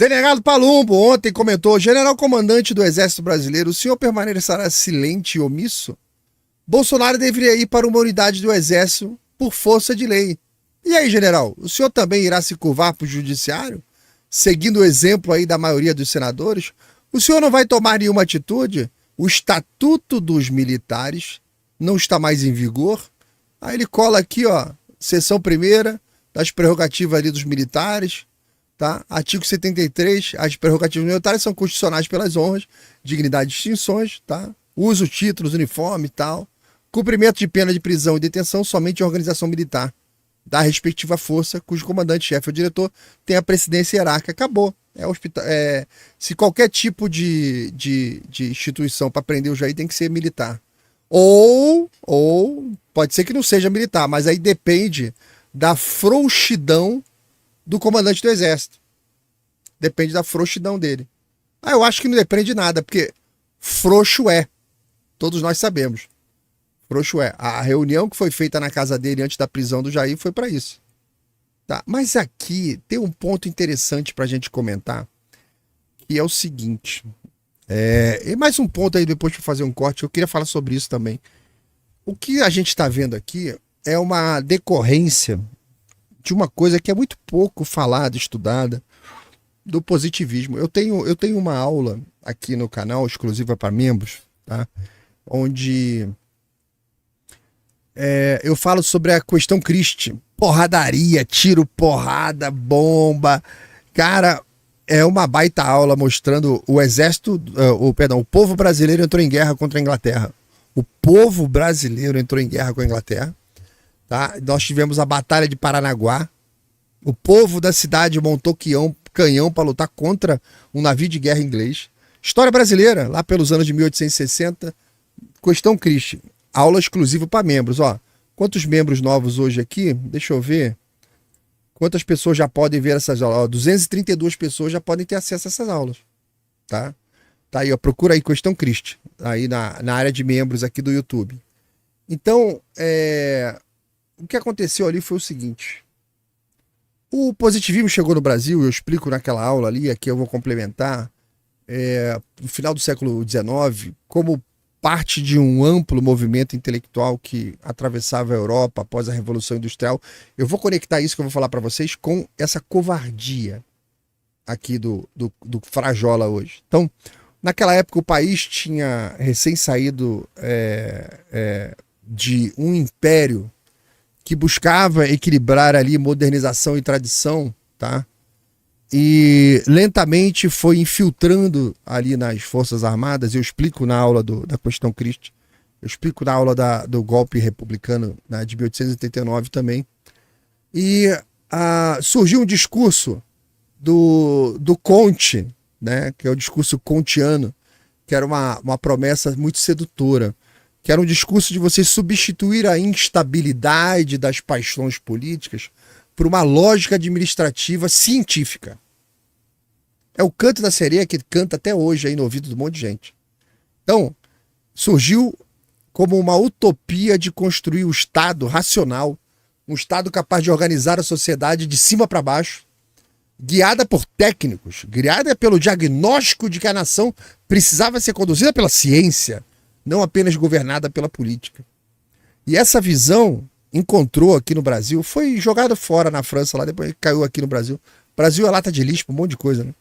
Delegado Palumbo ontem comentou: General Comandante do Exército Brasileiro, o senhor permanecerá silente e omisso? Bolsonaro deveria ir para uma unidade do Exército por força de lei. E aí, general, o senhor também irá se curvar para o judiciário? Seguindo o exemplo aí da maioria dos senadores? O senhor não vai tomar nenhuma atitude? O Estatuto dos Militares não está mais em vigor? Aí ele cola aqui, ó, seção primeira das prerrogativas ali dos militares, tá? Artigo 73, as prerrogativas militares são constitucionais pelas honras, dignidade e distinções, tá? Uso, títulos, uniforme e tal. Cumprimento de pena de prisão e detenção somente em organização militar da respectiva força, cujo comandante-chefe ou diretor tem a precedência hierárquica. Acabou. Se qualquer tipo de instituição para prender o Jair tem que ser militar. Ou pode ser que não seja militar, mas aí depende da frouxidão do comandante do Exército. Depende da frouxidão dele. Eu acho que não depende de nada, porque frouxo é. Todos nós sabemos. Frouxo é. A reunião que foi feita na casa dele antes da prisão do Jair foi para isso. Tá? Mas aqui tem um ponto interessante para a gente comentar, que é o seguinte. E mais um ponto aí depois para fazer um corte, eu queria falar sobre isso também. O que a gente está vendo aqui é uma decorrência de uma coisa que é muito pouco falada, estudada, do positivismo. Eu tenho uma aula aqui no canal, exclusiva para membros, tá? Onde eu falo sobre a questão Christie. Porradaria, tiro, porrada, bomba. Cara, é uma baita aula mostrando o povo brasileiro entrou em guerra contra a Inglaterra. O povo brasileiro entrou em guerra com a Inglaterra. Tá? Nós tivemos a Batalha de Paranaguá. O povo da cidade montou canhão para lutar contra um navio de guerra inglês. História brasileira, lá pelos anos de 1860. Questão Christie. Aula exclusiva para membros. Ó, quantos membros novos hoje aqui? Deixa eu ver. Quantas pessoas já podem ver essas aulas? Ó, 232 pessoas já podem ter acesso a essas aulas. Tá? Tá aí, ó, procura aí Questão Christie. Aí na área de membros aqui do YouTube. Então, o que aconteceu ali foi o seguinte. O positivismo chegou no Brasil, eu explico naquela aula ali, aqui eu vou complementar, no final do século XIX, como parte de um amplo movimento intelectual que atravessava a Europa após a Revolução Industrial. Eu vou conectar isso que eu vou falar para vocês com essa covardia aqui do Frajola hoje. Então, naquela época o país tinha recém saído de um império que buscava equilibrar ali modernização e tradição, tá? E lentamente foi infiltrando ali nas Forças Armadas. Eu explico na aula da Questão Christie, eu explico na aula do golpe republicano, né, de 1889 também. E surgiu um discurso do Conte, né, que é o discurso kantiano, que era uma promessa muito sedutora, que era um discurso de você substituir a instabilidade das paixões políticas por uma lógica administrativa científica. É o canto da sereia que canta até hoje aí no ouvido de um monte de gente. Então, surgiu como uma utopia de construir um Estado racional, um Estado capaz de organizar a sociedade de cima para baixo, guiada por técnicos, guiada pelo diagnóstico de que a nação precisava ser conduzida pela ciência, não apenas governada pela política. E essa visão encontrou aqui no Brasil, foi jogado fora na França, lá depois caiu aqui no Brasil. Brasil é lata de lixo, um monte de coisa, né?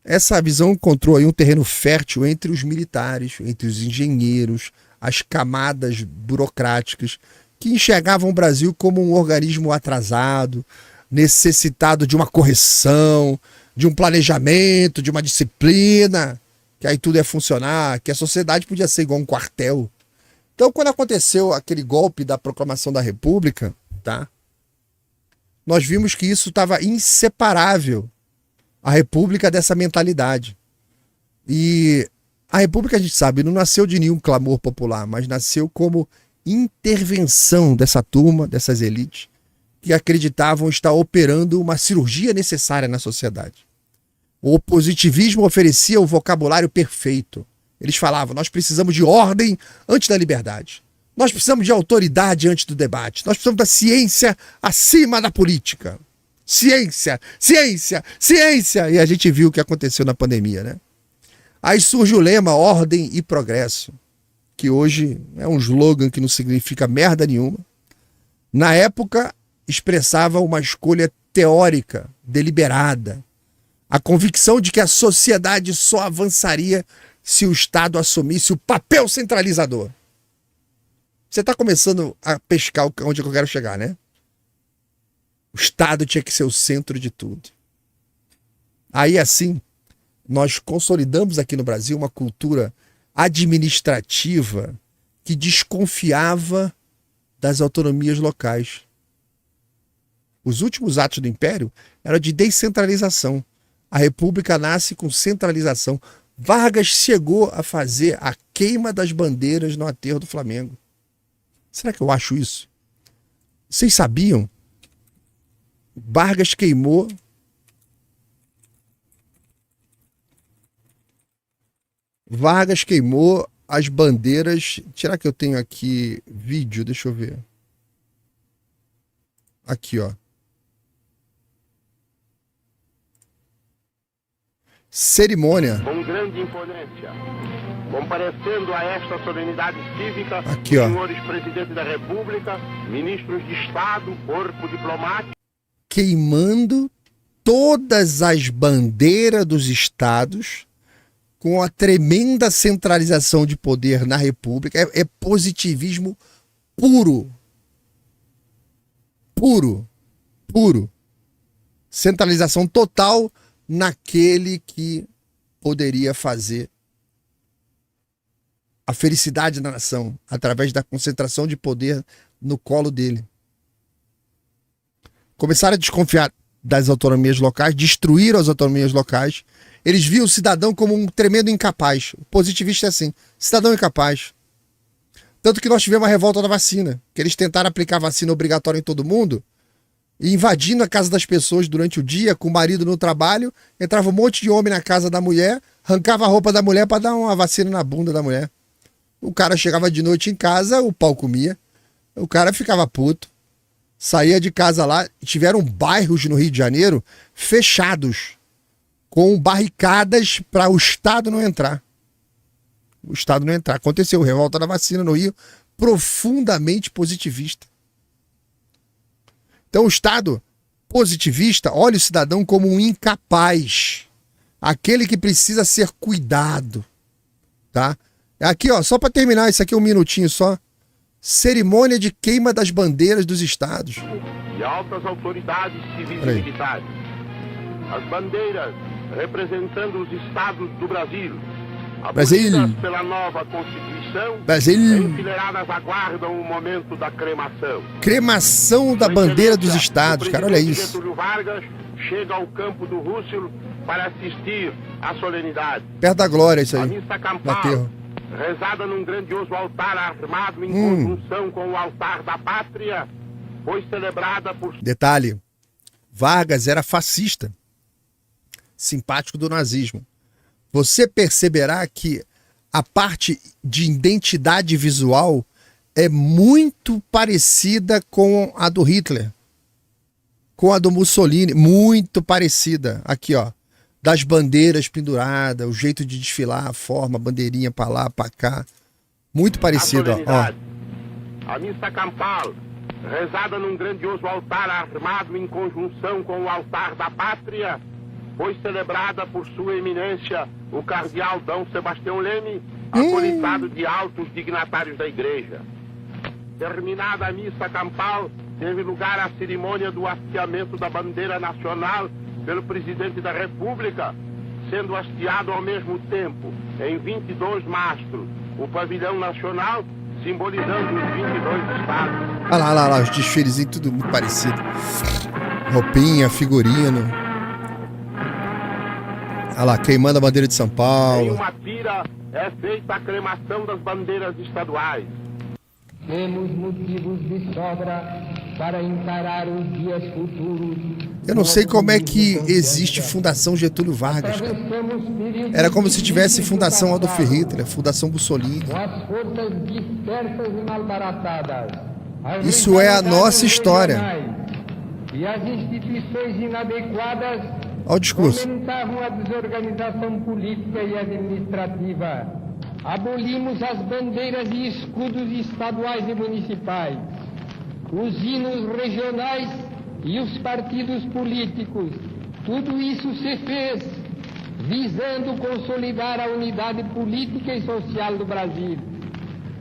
Essa visão encontrou aí um terreno fértil entre os militares, entre os engenheiros, as camadas burocráticas, que enxergavam o Brasil como um organismo atrasado, necessitado de uma correção, de um planejamento, de uma disciplina, que aí tudo ia funcionar, que a sociedade podia ser igual um quartel. Então, quando aconteceu aquele golpe da proclamação da República, tá? Nós vimos que isso estava inseparável, a República, dessa mentalidade. E a República, a gente sabe, não nasceu de nenhum clamor popular, mas nasceu como intervenção dessa turma, dessas elites, que acreditavam estar operando uma cirurgia necessária na sociedade. O positivismo oferecia o vocabulário perfeito. Eles falavam: nós precisamos de ordem antes da liberdade. Nós precisamos de autoridade antes do debate. Nós precisamos da ciência acima da política. Ciência, ciência, ciência. E a gente viu o que aconteceu na pandemia, né? Aí surge o lema Ordem e Progresso, que hoje é um slogan que não significa merda nenhuma. Na época, expressava uma escolha teórica, deliberada. A convicção de que a sociedade só avançaria se o Estado assumisse o papel centralizador. Você está começando a pescar onde eu quero chegar, né? O Estado tinha que ser o centro de tudo. Aí, assim, nós consolidamos aqui no Brasil uma cultura administrativa que desconfiava das autonomias locais. Os últimos atos do Império eram de descentralização. A República nasce com centralização. Vargas chegou a fazer a queima das bandeiras no aterro do Flamengo. Será que eu acho isso? Vocês sabiam? Vargas queimou as bandeiras. Será que eu tenho aqui vídeo? Deixa eu ver. Aqui, ó. Cerimônia. Com grande imponência, comparecendo a esta solenidade cívica, aqui, ó. Senhores Presidentes da República, Ministros de Estado, Corpo Diplomático. Queimando todas as bandeiras dos estados, com a tremenda centralização de poder na República. É positivismo puro. Puro. Centralização total naquele que poderia fazer a felicidade da nação através da concentração de poder no colo dele. Começaram a desconfiar das autonomias locais, destruíram as autonomias locais. Eles viam o cidadão como um tremendo incapaz. O positivista é assim, cidadão incapaz. Tanto que nós tivemos a revolta da vacina, que eles tentaram aplicar vacina obrigatória em todo mundo, e invadindo a casa das pessoas durante o dia, com o marido no trabalho, entrava um monte de homem na casa da mulher, arrancava a roupa da mulher para dar uma vacina na bunda da mulher. O cara chegava de noite em casa, o pau comia, o cara ficava puto, saía de casa lá. Tiveram bairros no Rio de Janeiro fechados, com barricadas para o Estado não entrar. O Estado não entrar. Aconteceu, revolta da vacina no Rio, profundamente positivista. Então o Estado positivista olha o cidadão como um incapaz, aquele que precisa ser cuidado, tá? Aqui, ó, só para terminar, isso aqui é um minutinho só. Cerimônia de queima das bandeiras dos estados. E altas autoridades civis e militares. As bandeiras representando os estados do Brasil. Abolidas pela nova Constituição, enfileiradas aguardam o momento da cremação. Cremação da bandeira dos estados, cara, olha isso. Getúlio Vargas chega ao campo do Rússio para assistir à solenidade. Perto da glória, isso aí. A missa campal, rezada num grandioso altar armado em conjunção com o altar da pátria, foi celebrada por... Detalhe, Vargas era fascista, simpático do nazismo. Você perceberá que a parte de identidade visual é muito parecida com a do Hitler, com a do Mussolini, muito parecida. Aqui, ó, das bandeiras penduradas, o jeito de desfilar, a forma, a bandeirinha para lá, para cá, muito parecido, ó. A missa campal, rezada num grandioso altar armado em conjunção com o altar da pátria, foi celebrada por sua eminência, o cardeal D. Sebastião Leme, acolitado de altos dignatários da igreja. Terminada a missa campal, teve lugar a cerimônia do hasteamento da bandeira nacional pelo presidente da República, sendo hasteado ao mesmo tempo, em 22 mastros, o pavilhão nacional, simbolizando os 22 estados. Olha lá, os desfilezinhos, tudo muito parecido. Roupinha, figurino. Olha lá, queimando a bandeira de São Paulo. Em uma tira é feita a cremação das bandeiras estaduais. Temos motivos de sobra para encarar os dias futuros. Eu não sei como é que existe Fundação Getúlio Vargas, cara. Era como se tivesse Fundação Adolf Hitler, Fundação Mussolini. Com as forças dispersas e malbaratadas. Isso é a nossa história. e as instituições inadequadas Olha o discurso. fomentavam a desorganização política e administrativa. Abolimos as bandeiras e escudos estaduais e municipais, os hinos regionais e os partidos políticos. Tudo isso se fez visando consolidar a unidade política e social do Brasil,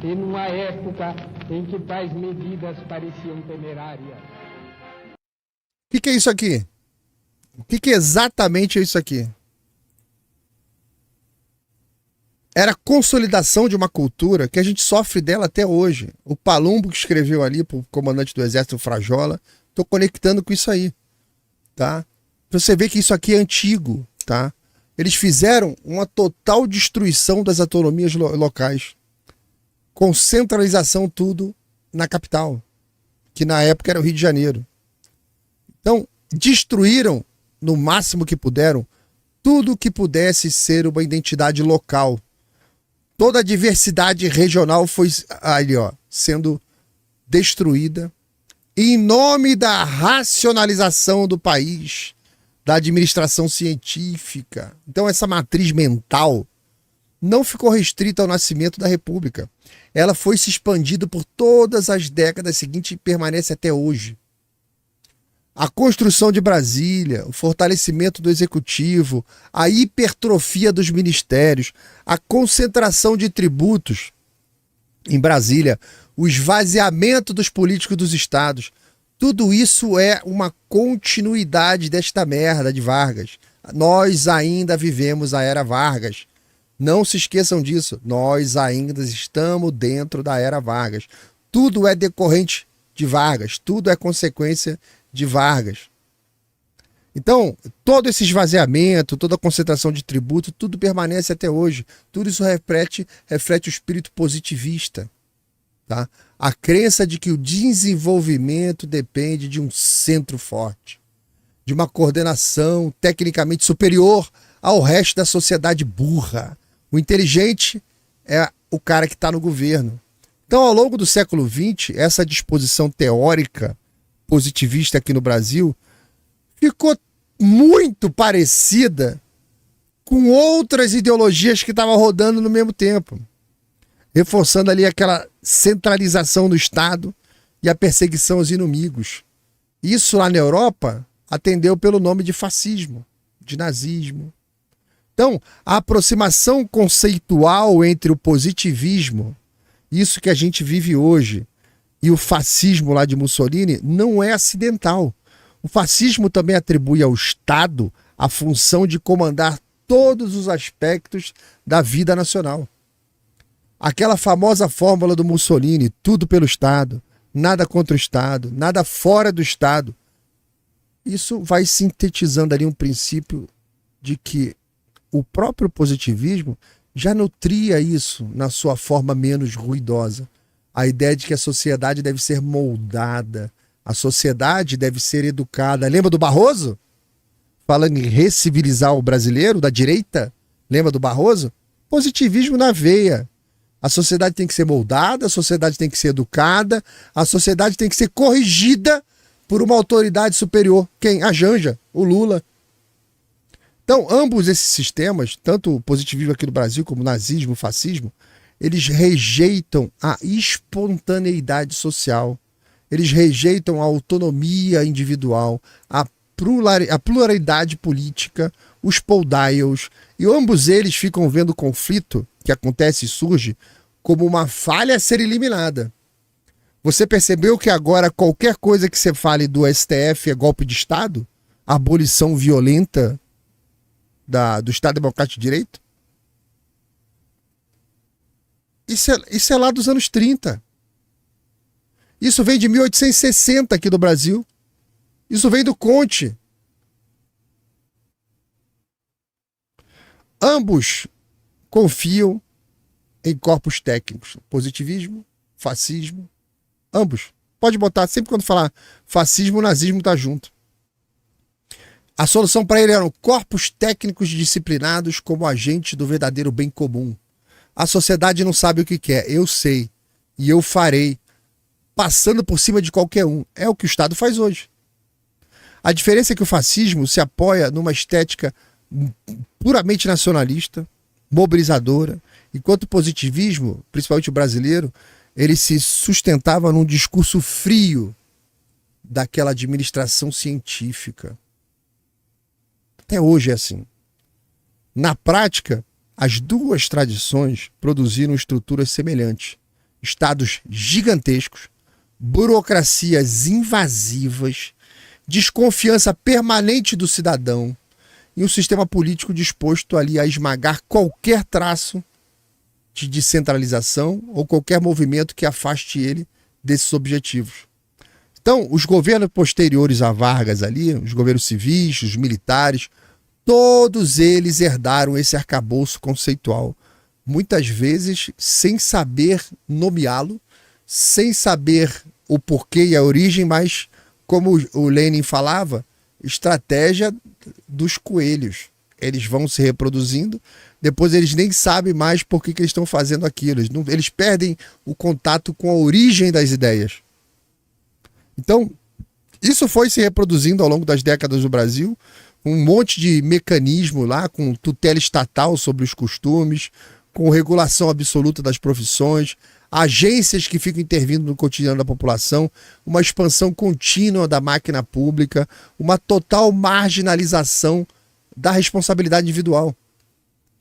e numa época em que tais medidas pareciam temerárias. O que é isso aqui? O que exatamente é isso aqui? Era a consolidação de uma cultura que a gente sofre dela até hoje. O Palumbo que escreveu ali para o comandante do exército Frajola, estou conectando com isso aí, tá? Pra você ver que isso aqui é antigo, tá? Eles fizeram uma total destruição das autonomias locais. Com centralização tudo na capital, que na época era o Rio de Janeiro. Então, destruíram, no máximo que puderam, tudo que pudesse ser uma identidade local. Toda a diversidade regional foi ali, ó, sendo destruída em nome da racionalização do país, da administração científica. Então, essa matriz mental não ficou restrita ao nascimento da República. Ela foi se expandindo por todas as décadas seguintes e permanece até hoje. A construção de Brasília, o fortalecimento do executivo, a hipertrofia dos ministérios, a concentração de tributos em Brasília, o esvaziamento dos políticos dos estados, tudo isso é uma continuidade desta merda de Vargas. Nós ainda vivemos a era Vargas. Não se esqueçam disso. Nós ainda estamos dentro da era Vargas. Tudo é decorrente de Vargas. Tudo é consequência de Vargas. Então, todo esse esvaziamento, toda a concentração de tributo, tudo permanece até hoje. Tudo isso reflete o espírito positivista. Tá? A crença de que o desenvolvimento depende de um centro forte, de uma coordenação tecnicamente superior ao resto da sociedade burra. O inteligente é o cara que está no governo. Então, ao longo do século XX, essa disposição teórica positivista aqui no Brasil ficou muito parecida com outras ideologias que estavam rodando no mesmo tempo, reforçando ali aquela centralização do Estado e a perseguição aos inimigos. Isso lá na Europa atendeu pelo nome de fascismo, de nazismo. Então, a aproximação conceitual entre o positivismo, isso que a gente vive hoje, e o fascismo lá de Mussolini, não é acidental. O fascismo também atribui ao Estado a função de comandar todos os aspectos da vida nacional. Aquela famosa fórmula do Mussolini, tudo pelo Estado, nada contra o Estado, nada fora do Estado. Isso vai sintetizando ali um princípio de que o próprio positivismo já nutria isso na sua forma menos ruidosa. A ideia de que a sociedade deve ser moldada, a sociedade deve ser educada. Lembra do Barroso? Falando em recivilizar o brasileiro, da direita? Lembra do Barroso? Positivismo na veia. A sociedade tem que ser moldada, a sociedade tem que ser educada, a sociedade tem que ser corrigida por uma autoridade superior. Quem? A Janja, o Lula. Então, ambos esses sistemas, tanto o positivismo aqui no Brasil como o nazismo, o fascismo, eles rejeitam a espontaneidade social, eles rejeitam a autonomia individual, a pluralidade política, os poldaios, e ambos eles ficam vendo o conflito que acontece e surge como uma falha a ser eliminada. Você percebeu que agora qualquer coisa que você fale do STF é golpe de Estado? A abolição violenta do Estado Democrático de Direito? Isso é lá dos anos 30. Isso vem de 1860 aqui do Brasil. Isso vem do Conte. Ambos confiam em corpos técnicos. Positivismo, fascismo, ambos. Pode botar, sempre quando falar fascismo, nazismo tá junto. A solução para ele eram corpos técnicos disciplinados como agentes do verdadeiro bem comum. A sociedade não sabe o que quer, eu sei, e eu farei, passando por cima de qualquer um. É o que o Estado faz hoje. A diferença é que o fascismo se apoia numa estética puramente nacionalista, mobilizadora, enquanto o positivismo, principalmente o brasileiro, ele se sustentava num discurso frio daquela administração científica. Até hoje é assim. Na prática, as duas tradições produziram estruturas semelhantes. Estados gigantescos, burocracias invasivas, desconfiança permanente do cidadão e um sistema político disposto ali a esmagar qualquer traço de descentralização ou qualquer movimento que afaste ele desses objetivos. Então, os governos posteriores a Vargas ali, os governos civis, os militares, todos eles herdaram esse arcabouço conceitual, muitas vezes sem saber nomeá-lo, sem saber o porquê e a origem, mas, como o Lenin falava, estratégia dos coelhos. Eles vão se reproduzindo, depois eles nem sabem mais por que eles estão fazendo aquilo. Eles perdem o contato com a origem das ideias. Então, isso foi se reproduzindo ao longo das décadas no Brasil, um monte de mecanismo lá, com tutela estatal sobre os costumes, com regulação absoluta das profissões, agências que ficam intervindo no cotidiano da população, uma expansão contínua da máquina pública, uma total marginalização da responsabilidade individual.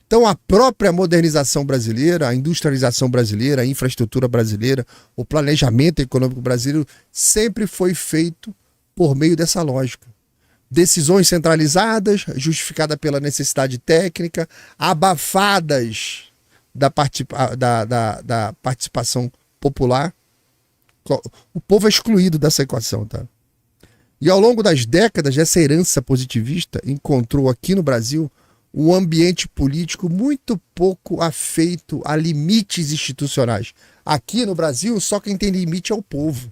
Então a própria modernização brasileira, a industrialização brasileira, a infraestrutura brasileira, o planejamento econômico brasileiro sempre foi feito por meio dessa lógica. Decisões centralizadas, justificadas pela necessidade técnica, abafadas da participação popular. O povo é excluído dessa equação, tá? E ao longo das décadas, essa herança positivista encontrou aqui no Brasil um ambiente político muito pouco afeito a limites institucionais. Aqui no Brasil, só quem tem limite é o povo.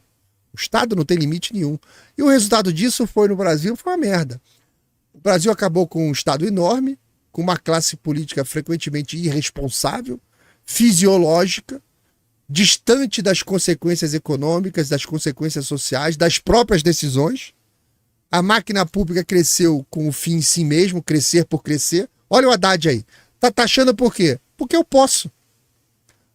O Estado não tem limite nenhum. E o resultado disso foi no Brasil, foi uma merda. O Brasil acabou com um Estado enorme, com uma classe política frequentemente irresponsável, fisiológica, distante das consequências econômicas, das consequências sociais, das próprias decisões. A máquina pública cresceu com o fim em si mesmo, crescer por crescer. Olha o Haddad aí. Tá taxando por quê? Porque eu posso.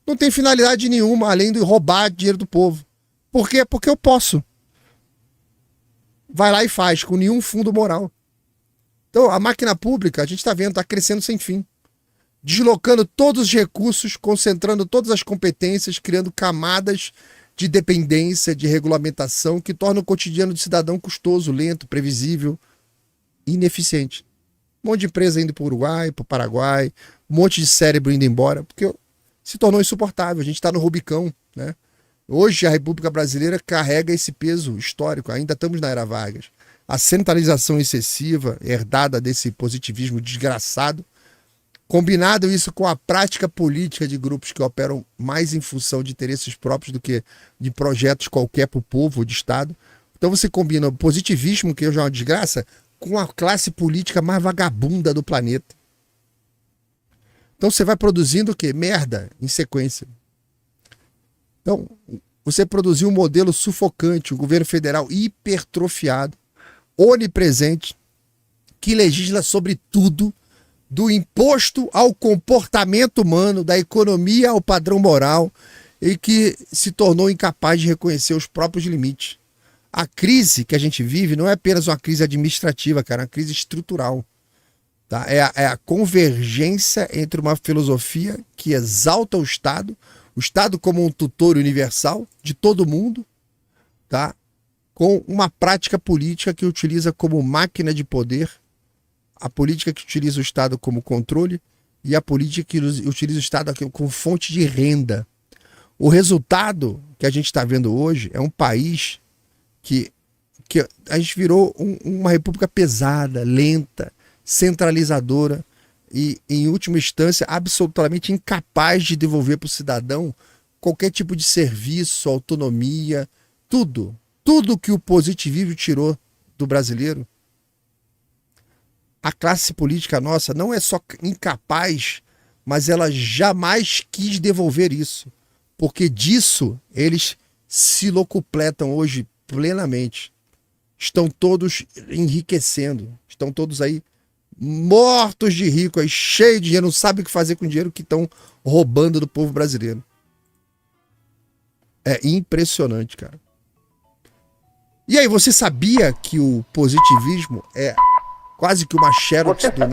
Não tem finalidade nenhuma, além de roubar dinheiro do povo. Por quê? Porque eu posso. Vai lá e faz, com nenhum fundo moral. Então, a máquina pública, a gente está vendo, está crescendo sem fim. Deslocando todos os recursos, concentrando todas as competências, criando camadas de dependência, de regulamentação, que torna o cotidiano do cidadão custoso, lento, previsível, ineficiente. Um monte de empresa indo para o Uruguai, para o Paraguai, um monte de cérebro indo embora, porque se tornou insuportável. A gente está no Rubicão, né? Hoje a República Brasileira carrega esse peso histórico, ainda estamos na era Vargas. A centralização excessiva, herdada desse positivismo desgraçado, combinado isso com a prática política de grupos que operam mais em função de interesses próprios do que de projetos qualquer para o povo ou de Estado. Então você combina o positivismo, que hoje é uma desgraça, com a classe política mais vagabunda do planeta. Então você vai produzindo o quê? Merda em sequência. Então, você produziu um modelo sufocante, um governo federal hipertrofiado, onipresente, que legisla sobre tudo, do imposto ao comportamento humano, da economia ao padrão moral, e que se tornou incapaz de reconhecer os próprios limites. A crise que a gente vive não é apenas uma crise administrativa, cara, é uma crise estrutural. Tá? É a convergência entre uma filosofia que exalta o Estado como um tutor universal de todo mundo, tá? Com uma prática política que utiliza como máquina de poder, a política que utiliza o Estado como controle e a política que utiliza o Estado como fonte de renda. O resultado que a gente está vendo hoje é um país que a gente virou uma república pesada, lenta, centralizadora e, em última instância, absolutamente incapaz de devolver para o cidadão qualquer tipo de serviço, autonomia, tudo que o positivismo tirou do brasileiro. A classe política nossa não é só incapaz, mas ela jamais quis devolver isso, porque disso eles se locupletam hoje plenamente. estão todos enriquecendo. Estão todos aí mortos de rico, aí, cheio de dinheiro, não sabem o que fazer com o dinheiro que estão roubando do povo brasileiro. É impressionante, cara. E aí, você sabia que o positivismo é quase que uma xerox do